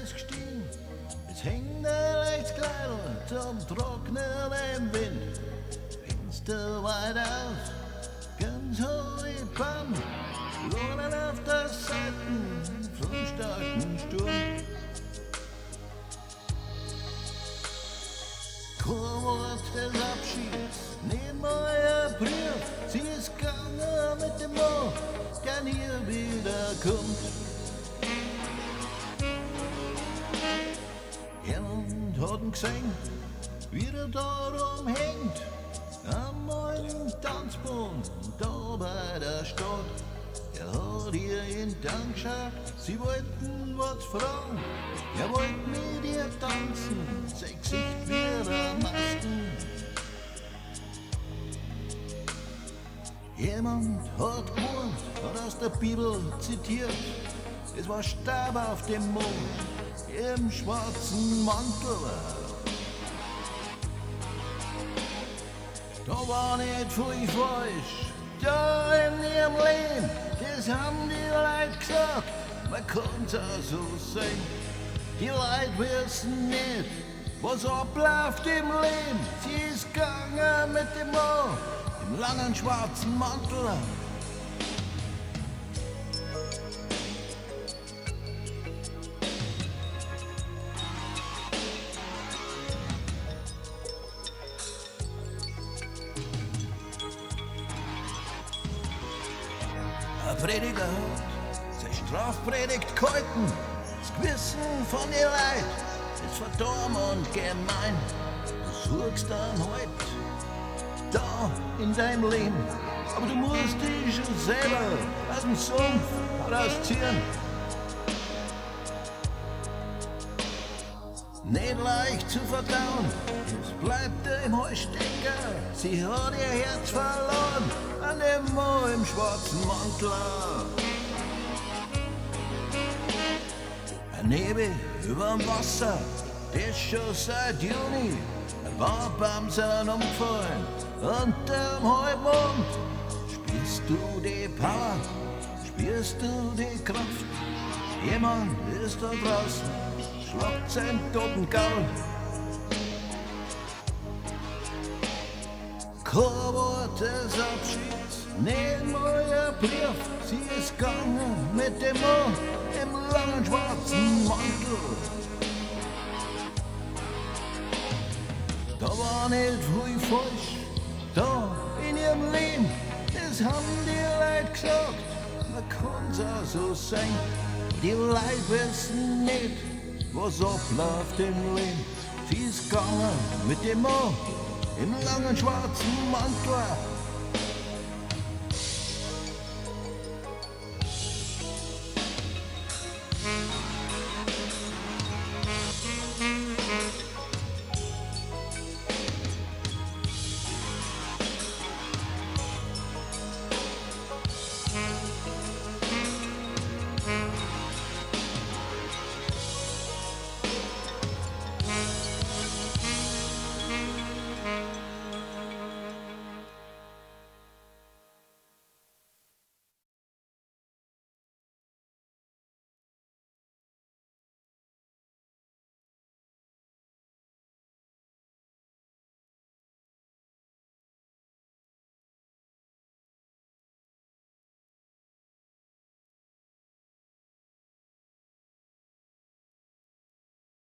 ist gestiegen, es hängt ein Rechtskleidl zum Trocknen im Wind. Fenster weit aus, ganz hoch die Pann, lohnen auf der Seiten vom starken Sturm. Kein Wort des Abschieds, nicht mal ein Brief, sie ist gegangen mit dem Mann, der nie wiederkommt. Jemand hat ihn gesehen, wie er da rumhängt, am alten Tanzbund, da bei der Stadt. Er hat ihr in den Tank geschaut, sie wollten was fragen. Er wollte mit ihr tanzen, sein Gesicht wie der Masken. Jemand hat gewarnt, hat aus der Bibel zitiert. Es war Staub auf dem Mond, im schwarzen Mantel. Da war nicht viel falsch, da in ihrem Leben, das haben die Leute gesagt, man kann's auch so sein. Die Leute wissen nicht, was abläuft im Leben. Sie ist gegangen mit dem Mann im langen schwarzen Mantel. Ein Prediger hat seine Strafpredigt gehalten. Das Gewissen von den Leuten ist verdorben und gemein. Du suchst dann halt da in deinem Leben, aber du musst dich schon selber aus dem Sumpf rausziehen. Nicht leicht zu verdauen, es bleibt dir im Hals stecken. Sie hat ihr Herz verloren an dem Mann im schwarzen Mantel. Ein Nebel überm Wasser, das schon seit Juni. Ein Baum sind umgefallen unterm Halbmond. Spürst du die Power, spürst du die Kraft? Jemand ist da draußen, schlagt sein Totengaul. Kein Wort des Abschieds, nicht mal ein Brief. Sie ist gegangen mit dem Mann im langen schwarzen Mantel. Da war nicht viel falsch, da in ihrem Leben, das haben die Leute gesagt, man kann's auch so sein. Die Leute wissen nicht, was abläuft im Leben. Sie ist gegangen mit dem Mann im langen schwarzen Mantel.